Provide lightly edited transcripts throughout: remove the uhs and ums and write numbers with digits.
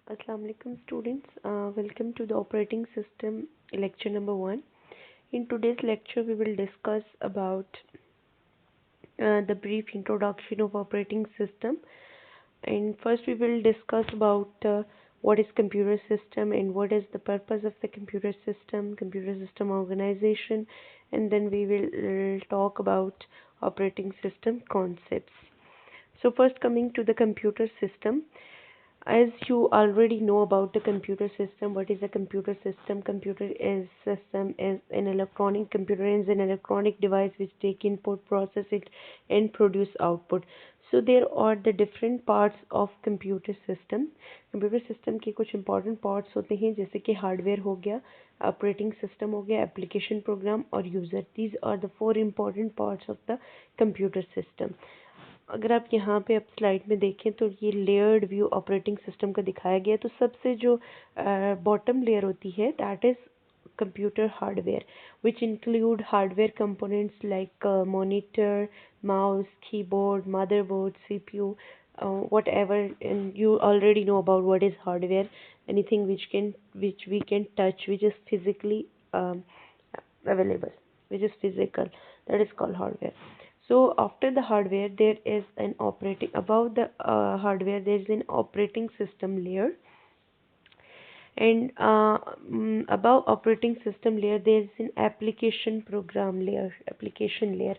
Assalamu alaikum students. Welcome to the operating system lecture number 1. In today's lecture we will discuss about the brief introduction of operating system, and first we will discuss about what is computer system and what is the purpose of the computer system organization, and then we will talk about operating system concepts. So first, coming to the computer system. As you already know about the computer system, what is a computer system? Computer is system is an electronic computer is an electronic device which take input, process it, and produce output. So there are the different parts of computer system. Computer system के कुछ important parts होते हैं, जैसे कि hardware हो गया, operating system हो गया, एप्लीकेशन प्रोग्राम और user. These are the 4 important parts of the computer system. अगर आप यहाँ पे अब स्लाइड में देखें तो ये लेयर्ड व्यू ऑपरेटिंग सिस्टम का दिखाया गया है. तो सबसे जो बॉटम लेयर होती है that is computer hardware, which include hardware components like monitor, mouse, keyboard, motherboard, CPU, whatever, and you already know about what is hardware. Anything which we can touch, which is physically available, which is physical, that is called hardware. So after the hardware there is an operating, above the hardware there is an operating system layer, and above operating system layer there is an application program layer, application layer.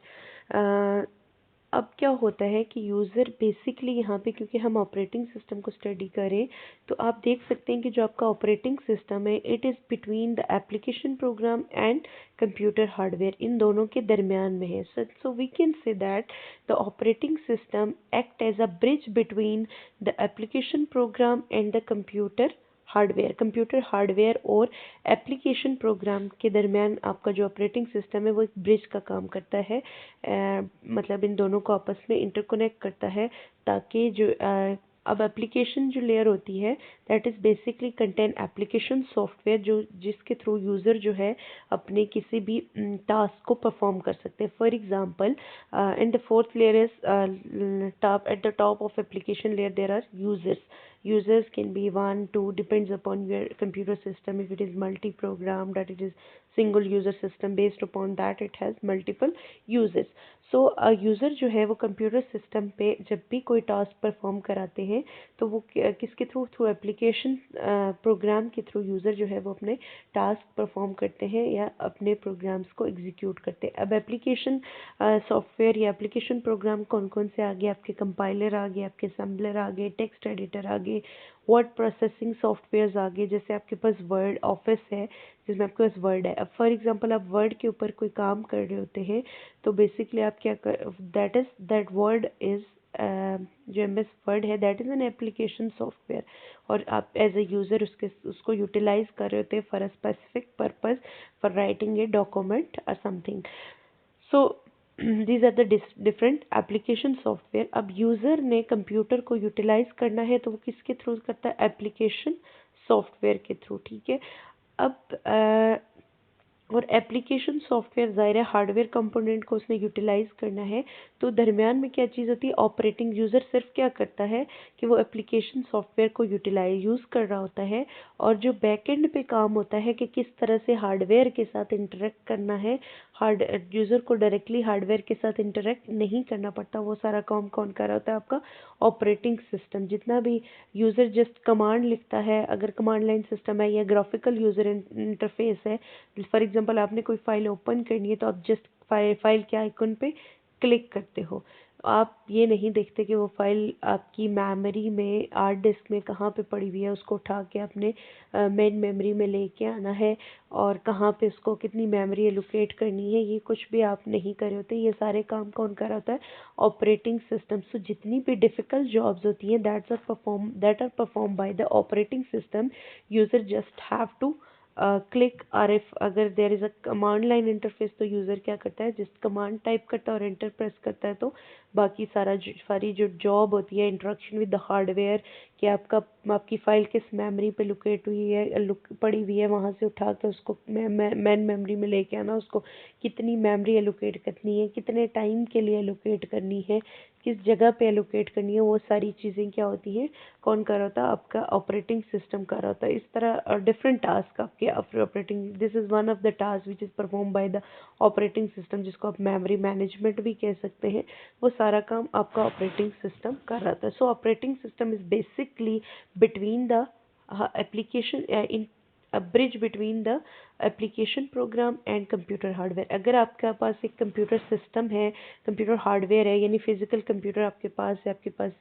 अब क्या होता है कि user basically यहाँ पे, क्योंकि हम operating system को स्टडी करें, तो आप देख सकते हैं कि जो आपका ऑपरेटिंग सिस्टम है it is between the application program and computer hardware, इन दोनों के दरमियान में है. So we can say that the operating system act as a bridge between the application program and the computer hardware. Computer hardware और application program के दरमियान आपका जो ऑपरेटिंग सिस्टम है वो एक ब्रिज का काम करता है. मतलब इन दोनों को आपस में इंटरकनेक्ट करता है, ताकि जो अब एप्लीकेशन जो लेयर होती है that is basically contain application software, जो जिसके थ्रू यूज़र जो है अपने किसी भी टास्क को परफॉर्म कर सकते हैं. For example, and the fourth layer is top, at the top of application layer there are users. Users can be 1, 2, depends upon your computer system. If it is multi-program, that it is single user system, based upon that it has multiple users. So user जो है वो computer system पे जब भी कोई task perform कराते हैं तो वो किसके थ्रू एप्लीकेशन प्रोग्राम के थ्रू यूज़र जो है वो अपने टास्क परफॉर्म करते हैं या अपने प्रोग्राम्स को एग्जीक्यूट करते हैं. अब एप्लीकेशन सॉफ्टवेयर या एप्लीकेशन प्रोग्राम कौन कौन से आ गए? आपके कंपाइलर आ गए, आपके असेंबलर आ गए, टेक्स्ट एडिटर आ गए, वर्ड प्रोसेसिंग सॉफ्टवेयर्स आ गए. जैसे आपके पास वर्ड ऑफिस है जिसमें आपके पास वर्ड है. अब फॉर एग्जांपल आप वर्ड के ऊपर कोई काम कर रहे होते हैं तो बेसिकली आप क्या कर, दैट वर्ड इज़ जो एम एस वर्ड है that is an application software, और आप एज ए यूज़र उसको यूटिलाइज कर रहे होते हैं for a specific purpose, for writing a document और something. So these are the different application software. अब यूज़र ने कंप्यूटर को यूटिलाइज करना है तो वो किसके थ्रू करता है? एप्लीकेशन सॉफ्टवेयर के थ्रू. ठीक है. अब और एप्लीकेशन सॉफ्टवेयर ज़ाहिर है हार्डवेयर कंपोनेंट को उसने यूटिलाइज करना है, तो दरमियान में क्या चीज़ होती है? ऑपरेटिंग. यूज़र सिर्फ क्या करता है कि वो एप्लीकेशन सॉफ्टवेयर को यूज़ कर रहा होता है, और जो बैक एंड पे काम होता है कि किस तरह से हार्डवेयर के साथ इंटरेक्ट करना है, यूज़र को डायरेक्टली हार्डवेयर के साथ इंटरेक्ट नहीं करना पड़ता, वो सारा काम कौन कर रहा होता है? आपका ऑपरेटिंग सिस्टम. जितना भी यूज़र जस्ट कमांड लिखता है, अगर कमांड लाइन सिस्टम है या ग्राफिकल यूज़र इंटरफेस है, फॉर एग्जांपल आपने कोई फाइल ओपन करनी है तो आप जस्ट फाइल के आइकन पे क्लिक करते हो. आप ये नहीं देखते कि वो फाइल आपकी मेमोरी में, हार्ड डिस्क में कहाँ पे पड़ी हुई है, उसको उठा के अपने मेन मेमोरी में लेके आना है, और कहाँ पे उसको कितनी मेमोरी एलोकेट करनी है, ये कुछ भी आप नहीं कर रहे होते. ये सारे काम कौन कर रहा होता है? Operating system. सो जितनी भी डिफ़िकल्ट जॉब्स होती हैं that are perform by the operating system. User just have to click, और इफ अगर there is a command line interface तो यूज़र क्या करता है? जिस कमांड टाइप करता है और एंटर प्रेस करता है, तो बाकी सारी जो जॉब होती है इंटरेक्शन विद द हार्डवेयर, कि आपकी फ़ाइल किस मेमोरी पे लोकेट हुई है, पड़ी हुई है, वहाँ से उठा के उसको मेन मेमोरी में लेके आना, उसको कितनी मेमोरी एलोकेट करनी है, कितने टाइम के लिए एलोकेट करनी है, किस जगह पे एलोकेट करनी है, वो सारी चीज़ें क्या होती हैं, कौन कर रहा होता है, आपका ऑपरेटिंग सिस्टम कर रहा होता है। इस तरह डिफरेंट टास्क आपके operating, this is one of the task which is perform by the operating system, जिसको आप मेमोरी मैनेजमेंट भी कह सकते हैं। वो सारा काम आपका ऑपरेटिंग सिस्टम कर रहा था। So operating system is basically between the application in a bridge between the application program and computer hardware. अगर आपके पास एक कंप्यूटर सिस्टम है, कंप्यूटर हार्डवेयर है, यानी फिजिकल कंप्यूटर आपके पास है, आपके पास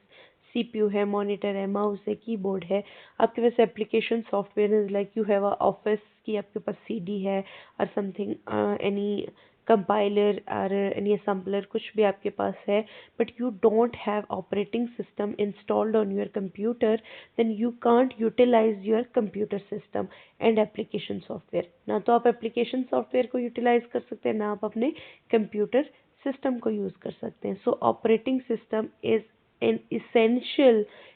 सीपीयू है, मॉनिटर है, माउस है, कीबोर्ड है, आपके पास application software is like you have a office की आपके पास सीडी है और समथिंग एनी कंपाइलर और एनी assembler कुछ भी आपके पास है, but you don't have operating system installed on your computer, then you can't utilize your computer system and application software. ना तो आप एप्लीकेशन सॉफ्टवेयर को यूटिलाइज कर सकते हैं, ना आप अपने कंप्यूटर सिस्टम को यूज़ कर सकते हैं। सो operating system is an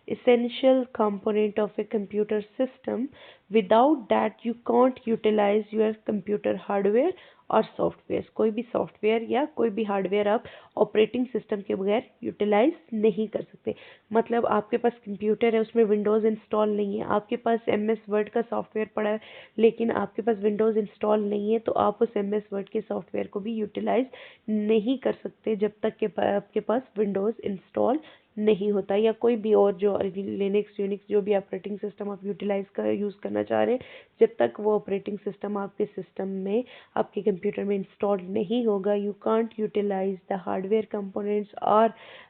essential component of a computer system. Without that you can't utilize your computer hardware और सॉफ्टवेयर। कोई भी सॉफ्टवेयर या कोई भी हार्डवेयर आप ऑपरेटिंग सिस्टम के बगैर यूटिलाइज नहीं कर सकते। मतलब आपके पास कंप्यूटर है, उसमें विंडोज़ इंस्टॉल नहीं है, आपके पास एम एस वर्ड का सॉफ्टवेयर पड़ा है, लेकिन आपके पास विंडोज़ इंस्टॉल नहीं है, तो आप उस एम एस वर्ड के सॉफ्टवेयर को भी यूटिलाइज नहीं कर सकते जब तक के आपके पास विंडोज़ इंस्टॉल नहीं होता, या कोई भी और जो लिनक्स यूनिक्स जो भी ऑपरेटिंग सिस्टम आप यूज़ करना चाह रहे हैं, जब तक वो ऑपरेटिंग सिस्टम आपके सिस्टम में, आपके कंप्यूटर में इंस्टॉल नहीं होगा, you can't utilize the hardware components और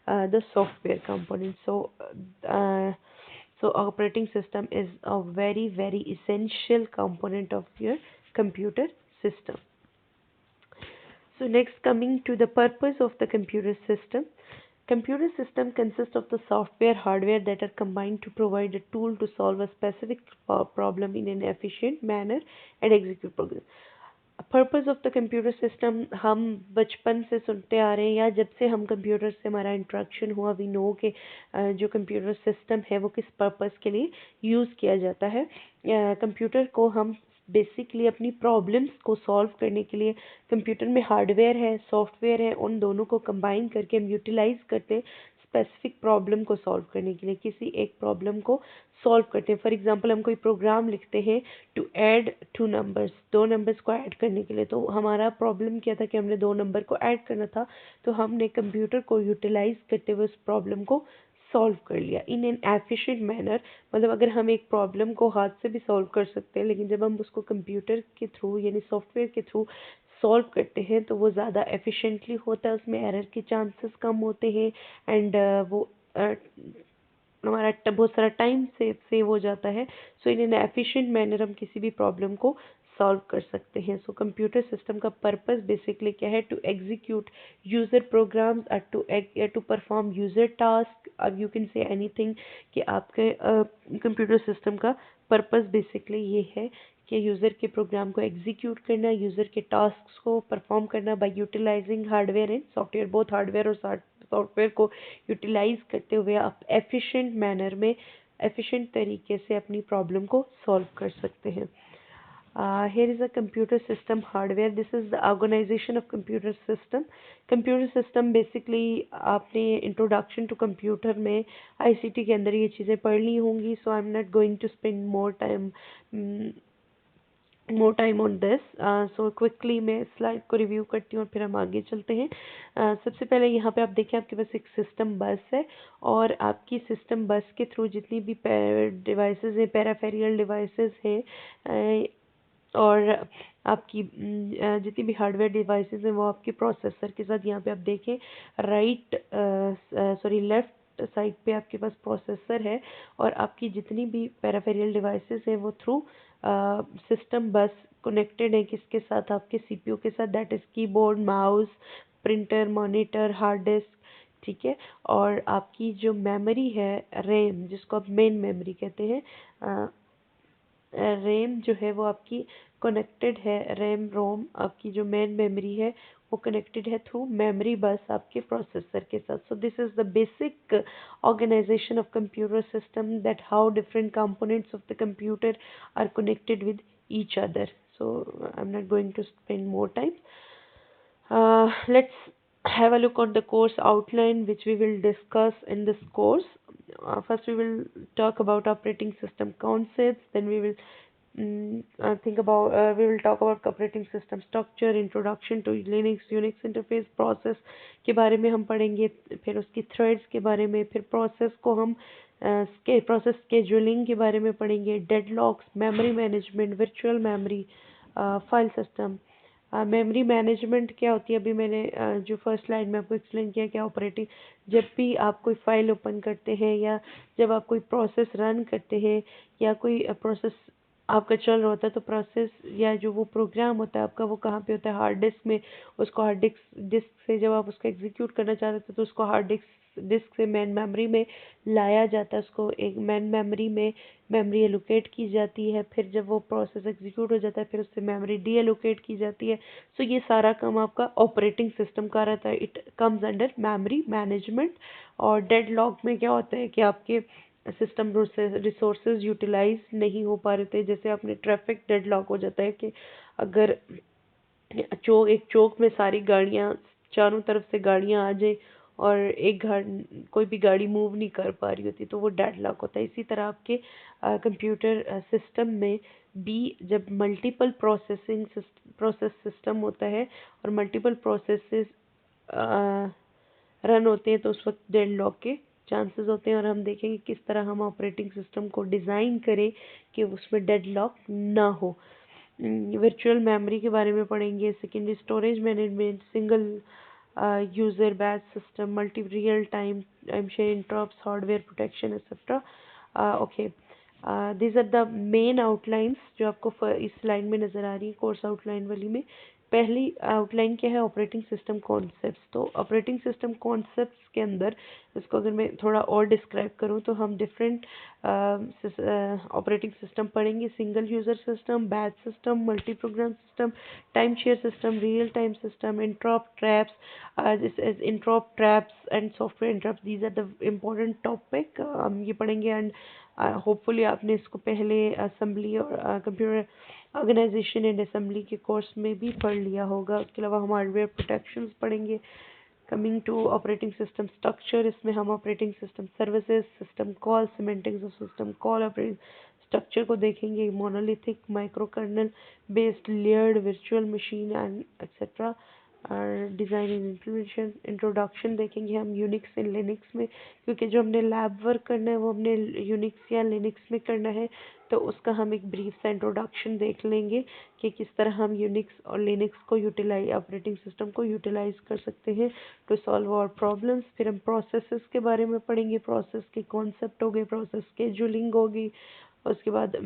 the software components. So operating system is a very essential component of your computer system. So next, coming to the purpose of the computer system. Computer system consists of the software hardware that are combined to provide a tool to solve a specific problem in an efficient manner and execute program. Purpose of the computer system हम बचपन से सुनते आ रहे हैं, या जब से हम कंप्यूटर से हमारा इंट्रैक्शन हुआ, वी नो के जो कंप्यूटर सिस्टम है वो किस पर्पस के लिए यूज़ किया जाता है। कंप्यूटर को हम बेसिकली अपनी प्रॉब्लम्स को सॉल्व करने के लिए, कंप्यूटर में हार्डवेयर है, सॉफ्टवेयर है, उन दोनों को कंबाइन करके हम यूटिलाइज करते हैं स्पेसिफिक प्रॉब्लम को सॉल्व करने के लिए, किसी एक प्रॉब्लम को सॉल्व करते हैं। फॉर एग्जांपल हम कोई प्रोग्राम लिखते हैं टू ऐड टू नंबर्स, दो नंबर्स को ऐड करने के लिए, तो हमारा प्रॉब्लम क्या था कि हमने दो नंबर को ऐड करना था, तो हमने कंप्यूटर को यूटिलाइज करते हुए उस प्रॉब्लम को सॉल्व कर लिया इन एन एफिशिएंट मैनर। मतलब अगर हम एक प्रॉब्लम को हाथ से भी सॉल्व कर सकते हैं, लेकिन जब हम उसको कंप्यूटर के थ्रू यानी सॉफ्टवेयर के थ्रू सॉल्व करते हैं तो वो ज़्यादा एफिशिएंटली होता है, उसमें एरर के चांसेस कम होते हैं, एंड वो हमारा बहुत सारा टाइम सेव हो जाता है। सो इन एन एफिशिएंट मैनर हम किसी भी प्रॉब्लम को सॉल्व कर सकते हैं। सो कंप्यूटर सिस्टम का पर्पस बेसिकली क्या है, टू एग्जीक्यूट यूज़र प्रोग्राम्स और टू परफॉर्म यूज़र टास्क। अब यू कैन से एनीथिंग कि आपके कंप्यूटर सिस्टम का पर्पस बेसिकली ये है कि यूज़र के प्रोग्राम को एग्जीक्यूट करना, यूज़र के टास्क को परफॉर्म करना by utilizing hardware and software, both hardware और सॉफ्टवेयर को यूटिलाइज करते हुए आप एफिशिएंट मैनर में, एफिशिएंट तरीके से अपनी प्रॉब्लम को सॉल्व कर सकते हैं। Here is a computer system hardware. This is the organization of computer system. Computer system basically आपने introduction to computer में ICT के अंदर ये चीज़ें पढ़ ली होंगी, so I'm not going to spend more time on this. So quickly मैं slide को रिव्यू करती हूँ और फिर हम आगे चलते हैं। सबसे पहले यहाँ पे आप देखें आपके पास एक सिस्टम बस है, और आपकी सिस्टम बस के थ्रू जितनी भी डिवाइसेस हैं, पैराफेरियल डिवाइसेस हैं, और आपकी जितनी भी हार्डवेयर डिवाइसेस हैं वो आपके प्रोसेसर के साथ, यहाँ पे आप देखें लेफ्ट साइड पे आपके पास प्रोसेसर है, और आपकी जितनी भी पैराफेरियल डिवाइसेस हैं वो थ्रू सिस्टम बस कनेक्टेड है किसके साथ, आपके सीपीयू के साथ, that is keyboard, mouse, printer, monitor, hard disk, ठीक है। और आपकी जो मेमोरी है रैम, जिसको आप मेन मेमोरी कहते हैं, रैम जो है वो आपकी कनेक्टेड है, रैम रोम आपकी जो मेन मेमोरी है वो कनेक्टेड है थ्रू मेमोरी बस आपके प्रोसेसर के साथ। So this is the basic organization of computer system, that how different components of the computer are connected with each other. So I'm not going to spend more time. Let's have a look on the course outline which we will discuss in this course. First we will talk about operating system concepts, then we will we will talk about operating system structure, introduction to Linux, Unix interface, process के बारे में हम पढ़ेंगे, फिर उसकी threads के बारे में, फिर प्रोसेस को हम प्रोसेस स्केजुलिंग के बारे में पढ़ेंगे, deadlocks, memory management, virtual memory, file system. Memory management क्या होती है, अभी मैंने जो फर्स्ट स्लाइड में आपको एक्सप्लेन किया क्या ऑपरेटिंग, जब भी आप कोई फाइल ओपन करते हैं या जब आप कोई प्रोसेस रन करते हैं या कोई प्रोसेस आपका चल रहा होता है, तो प्रोसेस या जो वो प्रोग्राम होता है आपका वो कहाँ पे होता है, हार्ड डिस्क में। उसको हार्ड डिस्क से जब आप उसको एग्जीक्यूट करना चाहते थे तो उसको हार्ड डिस्क से मेन मेमोरी में लाया जाता है, उसको एक मेन मेमोरी में मेमोरी एलोकेट की जाती है, फिर जब वो प्रोसेस एग्जीक्यूट हो जाता है फिर उससे मेमोरी डी एलोकेट की जाती है। सो ये सारा काम आपका ऑपरेटिंग सिस्टम का रहता है, it comes under memory management. और डेडलॉक में क्या होता है कि आपके सिस्टम रिसोर्सेज यूटिलाइज नहीं हो पा रहे थे, जैसे आपने ट्रैफिक डेडलॉक हो जाता है कि अगर एक चौक में सारी गाड़ियां, चारों तरफ से गाड़ियां आ जाए और कोई भी गाड़ी मूव नहीं कर पा रही होती, तो वो डेडलॉक होता है। इसी तरह आपके कंप्यूटर सिस्टम में भी जब मल्टीपल प्रोसेस सिस्टम होता है और मल्टीपल प्रोसेसेस रन होते हैं तो उस वक्त डेडलॉक के चांसेस होते हैं। और हम देखेंगे किस तरह हम ऑपरेटिंग सिस्टम को डिज़ाइन करें कि उसमें डेडलॉक ना हो। वर्चुअल मेमोरी के बारे में पढ़ेंगे, secondary storage management, single user batch system, multi real time share interrupts, hardware protection etcetera. Okay, these are the main outlines जो आपको इस स्लाइड में नज़र आ रही है कोर्स आउटलाइन वाली में। पहली आउटलाइन क्या है, ऑपरेटिंग सिस्टम कॉन्सेप्ट्स। तो ऑपरेटिंग सिस्टम कॉन्सेप्ट्स के अंदर इसको अगर मैं थोड़ा और डिस्क्राइब करूँ तो हम डिफरेंट ऑपरेटिंग सिस्टम पढ़ेंगे, single user system, batch system, multi program system, time share system, real time system, interrupt traps and software interrupt. These are the important topic हम ये पढ़ेंगे। एंड होपफुली आपने इसको पहले असेंबली और कंप्यूटर ऑर्गेनाइजेशन एंड असेंबली के course में भी पढ़ लिया होगा। उसके अलावा हम हार्डवेयर प्रोटेक्शंस पढ़ेंगे। Coming to operating system structure, इसमें हम operating system services, system call, semantics of system call, operating structure को देखेंगे, monolithic, micro kernel based, layered, virtual machine and etcetera. Design and implementation, introduction देखेंगे हम Unix and Linux में, क्योंकि जो हमने लैब वर्क करना है वो हमने यूनिक्स या लिनक्स में करना है, तो उसका हम एक ब्रीफ सा इंट्रोडक्शन देख लेंगे कि किस तरह हम यूनिक्स और लिनक्स को यूटिलाइज ऑपरेटिंग सिस्टम को यूटिलाइज कर सकते हैं टू सॉल्व आवर प्रॉब्लम्स। फिर हम प्रोसेसेस के बारे में पढ़ेंगे, प्रोसेस के कॉन्सेप्ट हो गए, प्रोसेस स्केजुलिंग होगी, उसके बाद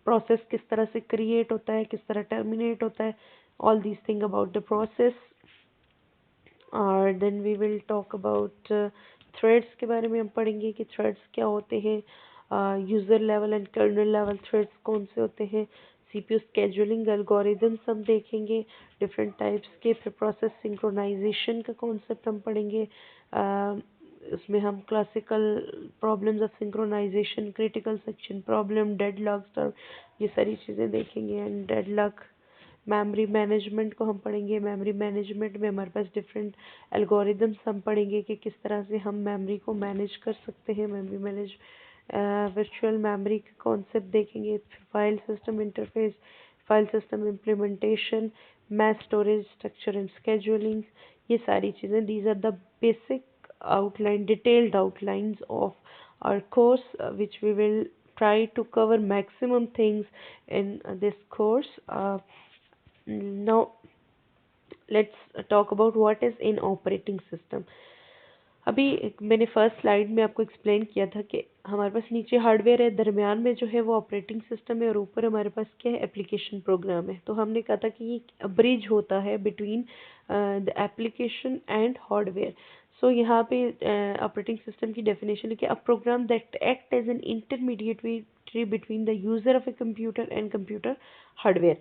प्रोसेस किस तरह से क्रिएट होता है, किस तरह टर्मिनेट होता है, all these things about the process। और then we will talk about threads के बारे में हम पढ़ेंगे कि थ्रेड्स क्या होते हैं, user level and kernel level threads कौन से होते हैं, सीपीयू स्केजुलिंग एल्गोरिदम्स हम देखेंगे डिफरेंट टाइप्स के। फिर प्रोसेस सिंक्रोनाइजेशन का कॉन्सेप्ट हम पढ़ेंगे, उसमें हम classical problems of synchronization, critical section problem, deadlocks और ये सारी चीज़ें देखेंगे। एंड डेडलॉक मेमोरी मैनेजमेंट को हम पढ़ेंगे। मेमोरी मैनेजमेंट में हमारे पास डिफरेंट एल्गोरिदम्स हम पढ़ेंगे कि किस तरह से हम मेमोरी को मैनेज कर सकते हैं, मेमोरी मैनेज। वर्चुअल मेमोरी के कॉन्सेप्ट देखेंगे, file system interface, file system implementation, mass storage structure and scheduling, ये सारी चीज़ें। These are the basic outline, detailed outlines of our course, which we will try to cover maximum things in this course. Now let's talk about what is in operating system। अभी मैंने first slide में आपको explain किया था कि हमारे पास नीचे hardware है, दरमियान में जो है वो ऑपरेटिंग सिस्टम है और ऊपर हमारे पास क्या है, एप्लीकेशन प्रोग्राम है। तो हमने कहा था कि ये ब्रिज होता है between the application and hardware. So यहाँ पे ऑपरेटिंग सिस्टम की डेफिनेशन है कि a program that act as an intermediary between the user of a computer and computer hardware.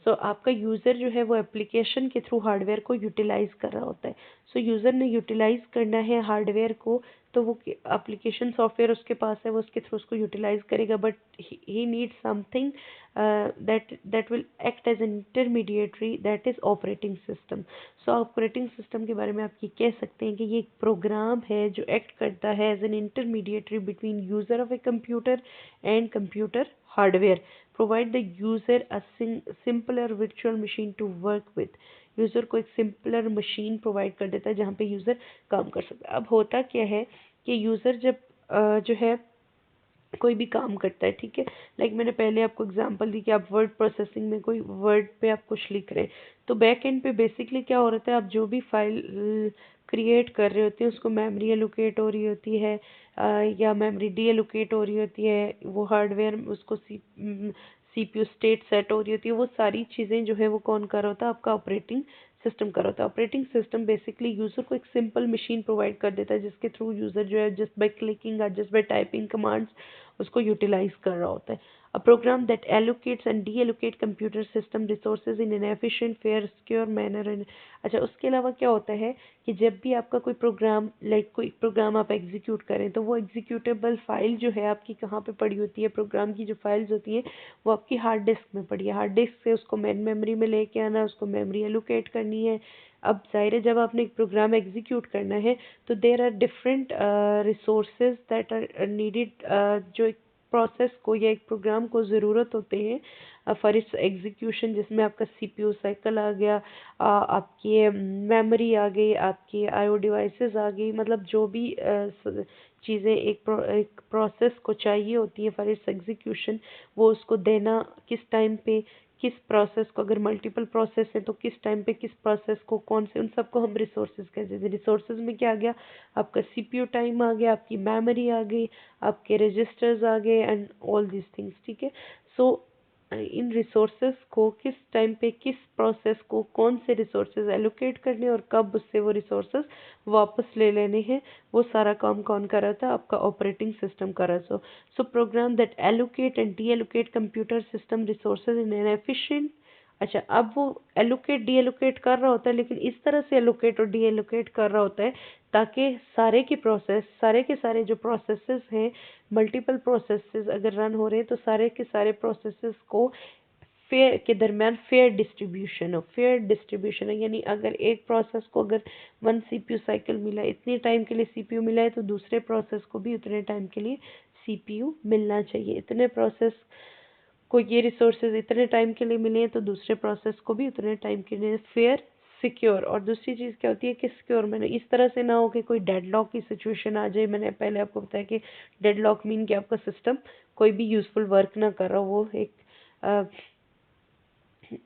So आपका यूज़र जो है वो एप्लीकेशन के थ्रू हार्डवेयर को यूटिलाइज कर रहा होता है। सो यूज़र ने यूटिलाइज करना है हार्डवेयर को तो वो एप्लीकेशन सॉफ्टवेयर उसके पास है, वो उसके थ्रू उसको यूटिलाइज करेगा, but he need something that will act as intermediatory, that is operating system. So operating system के बारे में आप ये कह सकते हैं कि ये एक प्रोग्राम है जो एक्ट करता है as an intermediary between user of a computer and computer hardware, provide the user a simpler virtual machine to work with. User को एक सिंपलर मशीन प्रोवाइड कर देता है जहाँ पे यूजर काम कर सकता है। अब होता क्या है कि यूजर जब जो है कोई भी काम करता है, ठीक है, लाइक मैंने पहले आपको एग्जांपल दी कि आप वर्ड प्रोसेसिंग में कोई वर्ड पे आप कुछ लिख रहे हैं, तो बैक एंड पे बेसिकली क्या हो रहा है, आप जो भी फाइल क्रिएट कर रहे होते हैं उसको मेमोरी एलोकेट हो रही होती है या मेमोरी डी एलोकेट हो रही होती है, वो हार्डवेयर उसको सीपीयू स्टेट सेट हो रही होती है, वो सारी चीज़ें जो है वो कौन कर रहा होता है, आपका ऑपरेटिंग सिस्टम कर रहा होता है। ऑपरेटिंग सिस्टम बेसिकली यूजर को एक सिंपल मशीन प्रोवाइड कर देता है जिसके थ्रू यूजर जो है जस्ट बाय क्लिकिंग और जस्ट बाय टाइपिंग कमांड्स उसको यूटिलाइज कर रहा होता है। A program that allocates and deallocate computer system resources in an efficient fair secure manner and. अच्छा, उसके अलावा क्या होता है कि जब भी आपका कोई प्रोग्राम लाइक कोई प्रोग्राम आप एग्जीक्यूट करें तो वो एग्जीक्यूटेबल फाइल जो है आपकी कहाँ पे पड़ी होती है, प्रोग्राम की जो फाइल्स होती हैं वो आपकी हार्ड डिस्क में पड़ी है। हार्ड डिस्क से उसको मेन मेमोरी में लेके आना, उसको मेमोरी एलोकेट करनी है। अब जाहिर है जब आपने एक प्रोग्राम एग्जीक्यूट करना है तो there are different resources that are needed, जो एक प्रोसेस को या एक प्रोग्राम को ज़रूरत होते हैं फॉर इट्स एग्जीक्यूशन, जिसमें आपका सीपीयू साइकिल आ गया, आपकी मेमोरी आ गई, आपकी आईओ डिवाइसेस आ गई, मतलब जो भी चीज़ें एक प्रोसेस को चाहिए होती है फॉर इट्स एग्जीक्यूशन, वो उसको देना किस टाइम पे किस प्रोसेस को, अगर मल्टीपल प्रोसेस है तो किस टाइम पे किस प्रोसेस को कौन से, उन सबको हम रिसोर्सेज कहते हैं। रिसोर्सेज में क्या आ गया, आपका सीपीयू टाइम आ गया, आपकी मेमोरी आ गई, आपके रजिस्टर्स आ गए एंड ऑल दीज थिंग्स, ठीक है। सो इन रिसोर्सेज को किस टाइम पे किस प्रोसेस को कौन से रिसोर्सेज एलोकेट करने और कब उससे वो रिसोर्सेज वापस ले लेने हैं, वो सारा काम कौन कर रहा था, आपका ऑपरेटिंग सिस्टम कर रहा था। So program that allocate and deallocate computer system resources in an efficient. अच्छा, अब वो एलोकेट डी एलोकेट कर रहा होता है, लेकिन इस तरह से एलोकेट और डी एलोकेट कर रहा होता है ताकि सारे की प्रोसेस, सारे के सारे जो प्रोसेसेस हैं, मल्टीपल प्रोसेसेस अगर रन हो रहे हैं तो सारे के सारे प्रोसेसेस को फेयर के दरमियान फेयर डिस्ट्रीब्यूशन हो। फेयर डिस्ट्रीब्यूशन है यानी अगर एक प्रोसेस को अगर 1 सीपीयू साइकिल मिला है, इतने टाइम के लिए सीपीयू मिला है, तो दूसरे प्रोसेस को भी उतने टाइम के लिए सीपीयू मिलना चाहिए। इतने प्रोसेस को ये रिसोर्सेज इतने टाइम के लिए मिले हैं तो दूसरे प्रोसेस को भी उतने टाइम के लिए। फेयर, सिक्योर, और दूसरी चीज़ क्या होती है कि सिक्योर मैंने इस तरह से ना हो कि कोई डेडलॉक की सिचुएशन आ जाए। मैंने पहले आपको बताया कि डेडलॉक मीन कि आपका सिस्टम कोई भी यूजफुल वर्क ना कर रहा हो, वो एक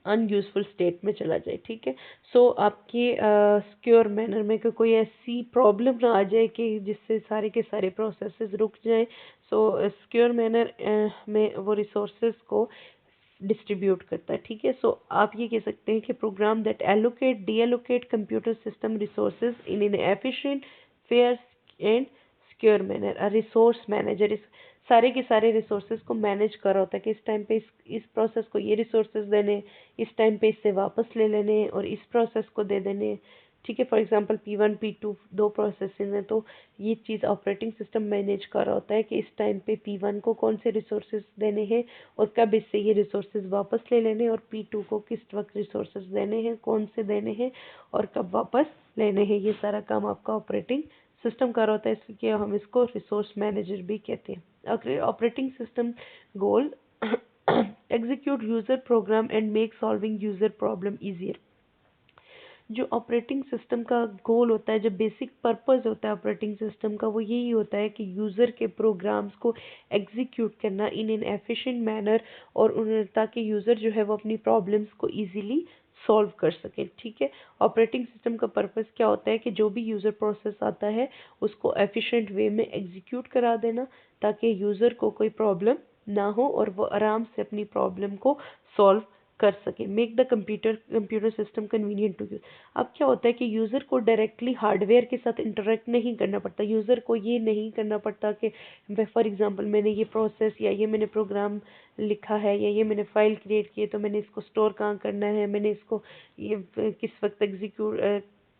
अनयूजफुल स्टेट में चला जाए, ठीक है। सो आपके सिक्योर मैनर में कोई ऐसी प्रॉब्लम ना आ जाए कि जिससे सारे के सारे प्रोसेसेस रुक जाएं। सो सिक्योर मैनर में वो रिसोर्सेज को डिस्ट्रीब्यूट करता है, ठीक है। सो आप ये कह सकते हैं कि program that allocate deallocate computer system resources in an efficient, fair and secure manner. A resource manager इस सारे के सारे रिसोर्सेज को मैनेज कर रहा होता है कि इस टाइम पे इस प्रोसेस को ये रिसोर्सेज देने, इस टाइम पे इससे वापस ले लेने और इस प्रोसेस को दे देने, ठीक है। फॉर एग्जांपल P1 P2 दो प्रोसेसेस हैं, तो ये चीज़ ऑपरेटिंग सिस्टम मैनेज कर रहा होता है कि इस टाइम पे P1 को कौन से रिसोर्सेज देने हैं और कब इससे ये रिसोर्सेज वापस ले लेने, और P2 को किस वक्त रिसोर्सेज देने हैं, कौन से देने हैं और कब वापस लेने हैं। ये सारा काम आपका ऑपरेटिंग सिस्टम कर रहा होता है, इसलिए हम इसको रिसोर्स मैनेजर भी कहते हैं। Operating system goal execute user program and make solving user problem easier. जो ऑपरेटिंग सिस्टम का गोल होता है, जो बेसिक पर्पस होता है ऑपरेटिंग सिस्टम का, वो यही होता है कि यूज़र के प्रोग्राम्स को एग्जीक्यूट करना इन एन एफिशिएंट मैनर, और ताकि यूज़र जो है वो अपनी प्रॉब्लम्स को इजीली सॉल्व कर सके, ठीक है। ऑपरेटिंग सिस्टम का पर्पस क्या होता है कि जो भी यूज़र प्रोसेस आता है उसको एफिशिएंट वे में एग्जीक्यूट करा देना ताकि यूज़र को कोई प्रॉब्लम ना हो और वो आराम से अपनी प्रॉब्लम को सॉल्व कर सके। Make the computer system convenient to use. अब क्या होता है कि यूज़र को डायरेक्टली हार्डवेयर के साथ इंटरेक्ट नहीं करना पड़ता। यूज़र को ये नहीं करना पड़ता कि फॉर एग्जांपल मैंने ये प्रोसेस या ये मैंने प्रोग्राम लिखा है या ये मैंने फाइल क्रिएट की है, तो मैंने इसको स्टोर कहाँ करना है, मैंने इसको ये किस वक्त एग्जीक्यूट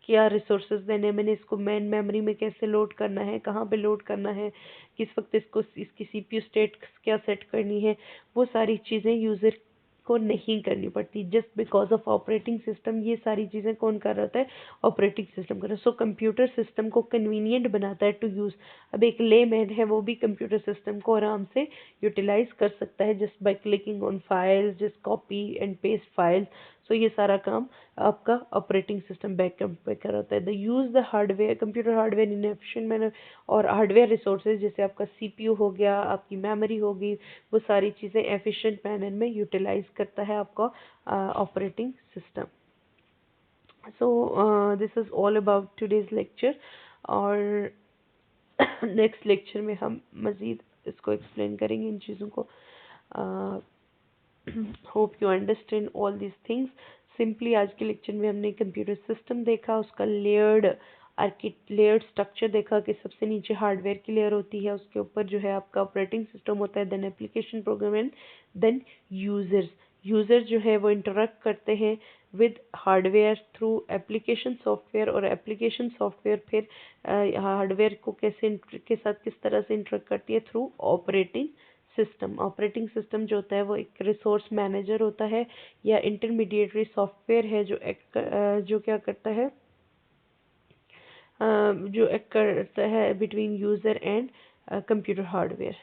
क्या रिसोर्सेज देने हैं, मैंने इसको मेन मेमोरी में कैसे लोड करना है, कहाँ पे लोड करना है, किस वक्त इसको इसकी सीपीयू स्टेट क्या सेट करनी है, वो सारी चीज़ें यूज़र को नहीं करनी पड़ती just because of operating system. ये सारी चीज़ें कौन कर रहा होता है? ऑपरेटिंग सिस्टम कर रहा है। सो कंप्यूटर सिस्टम को कन्वीनियंट बनाता है टू यूज़। अब एक लेमैन है वो भी कंप्यूटर सिस्टम को आराम से यूटिलाइज कर सकता है just by clicking on files, just copy and paste files. So ये सारा काम आपका ऑपरेटिंग सिस्टम बैकअप पे कराता है। The use the hardware, computer hardware in efficient manner, और हार्डवेयर रिसोर्सेज जैसे आपका सीपीयू हो गया, आपकी मेमोरी होगी, वो सारी चीज़ें एफिशिएंट मैनर में यूटिलाइज करता है आपका operating system. So this is all about today's lecture, और नेक्स्ट लेक्चर में हम मज़ीद इसको एक्सप्लेन करेंगे इन चीज़ों को। Hope you understand all this things. Simply आज के लेक्चर में हमने कंप्यूटर सिस्टम देखा, उसका लेयर्ड स्ट्रक्चर देखा कि सबसे नीचे हार्डवेयर की लेयर होती है, उसके ऊपर जो है आपका ऑपरेटिंग सिस्टम होता है, then application program and then users. User जो है वो इंटरेक्ट करते हैं with hardware through application software, और एप्लीकेशन सॉफ्टवेयर फिर हार्डवेयर को कैसे के साथ किस तरह से इंटरेक्ट करती है? Through operating system. Operating system जो होता है वो एक रिसोर्स मैनेजर होता है या इंटरमीडिएटरी सॉफ्टवेयर है जो क्या करता है, जो एक करता है between user and computer hardware.